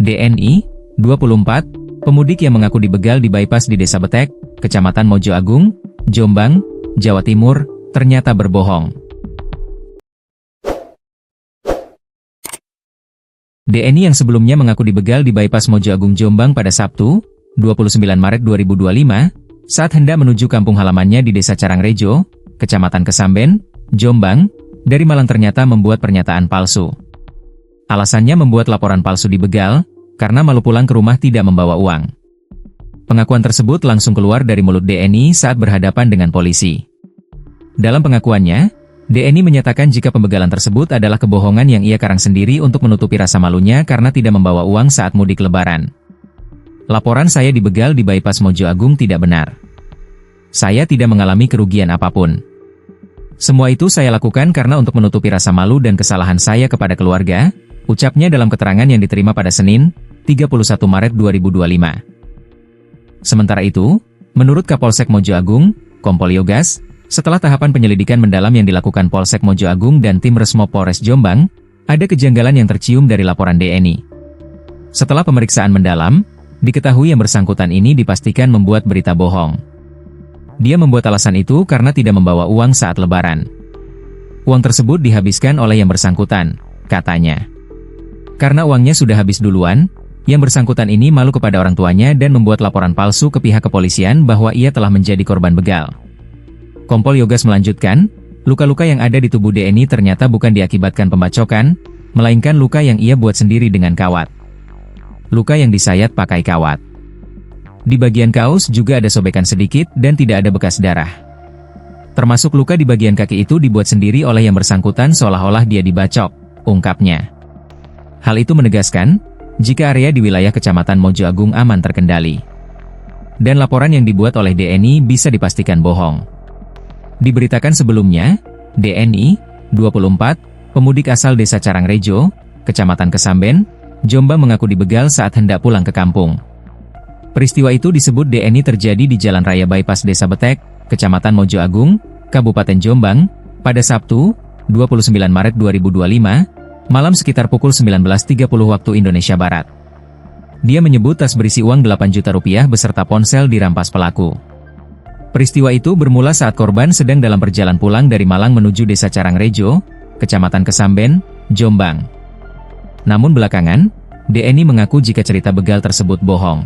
DNI, 24, pemudik yang mengaku dibegal di bypass di Desa Betek, Kecamatan Mojo Agung, Jombang, Jawa Timur, ternyata berbohong. DNI yang sebelumnya mengaku dibegal di bypass Mojo Agung Jombang pada Sabtu, 29 Maret 2025, saat hendak menuju kampung halamannya di Desa Carangrejo, Kecamatan Kesamben, Jombang, dari Malang ternyata membuat pernyataan palsu. Alasannya membuat laporan palsu dibegal, karena malu pulang ke rumah tidak membawa uang. Pengakuan tersebut langsung keluar dari mulut DNI saat berhadapan dengan polisi. Dalam pengakuannya, DNI menyatakan jika pembegalan tersebut adalah kebohongan yang ia karang sendiri untuk menutupi rasa malunya karena tidak membawa uang saat mudik lebaran. Laporan saya dibegal di bypass Mojo Agung tidak benar. Saya tidak mengalami kerugian apapun. Semua itu saya lakukan karena untuk menutupi rasa malu dan kesalahan saya kepada keluarga, ucapnya dalam keterangan yang diterima pada Senin, 31 Maret 2025. Sementara itu, menurut Kapolsek Mojo Agung, Kompol Yogas, setelah tahapan penyelidikan mendalam yang dilakukan Polsek Mojo Agung dan tim Resmo Polres Jombang, ada kejanggalan yang tercium dari laporan DNI. Setelah pemeriksaan mendalam, diketahui yang bersangkutan ini dipastikan membuat berita bohong. Dia membuat alasan itu karena tidak membawa uang saat lebaran. Uang tersebut dihabiskan oleh yang bersangkutan, katanya. Karena uangnya sudah habis duluan, yang bersangkutan ini malu kepada orang tuanya dan membuat laporan palsu ke pihak kepolisian bahwa ia telah menjadi korban begal. Kompol Yogas melanjutkan, luka-luka yang ada di tubuh DNI ternyata bukan diakibatkan pembacokan, melainkan luka yang ia buat sendiri dengan kawat. Luka yang disayat pakai kawat. Di bagian kaos juga ada sobekan sedikit dan tidak ada bekas darah. Termasuk luka di bagian kaki itu dibuat sendiri oleh yang bersangkutan seolah-olah dia dibacok, ungkapnya. Hal itu menegaskan, jika area di wilayah Kecamatan Mojo Agung aman terkendali. Dan laporan yang dibuat oleh DNI bisa dipastikan bohong. Diberitakan sebelumnya, DNI, 24, pemudik asal Desa Carangrejo, Kecamatan Kesamben, Jombang mengaku dibegal saat hendak pulang ke kampung. Peristiwa itu disebut DNI terjadi di Jalan Raya Bypass Desa Betek, Kecamatan Mojo Agung, Kabupaten Jombang, pada Sabtu, 29 Maret 2025, malam sekitar pukul 19.30 waktu Indonesia Barat. Dia menyebut tas berisi uang 8 juta rupiah beserta ponsel dirampas pelaku. Peristiwa itu bermula saat korban sedang dalam perjalanan pulang dari Malang menuju Desa Carangrejo, Kecamatan Kesamben, Jombang. Namun belakangan, DNI mengaku jika cerita begal tersebut bohong.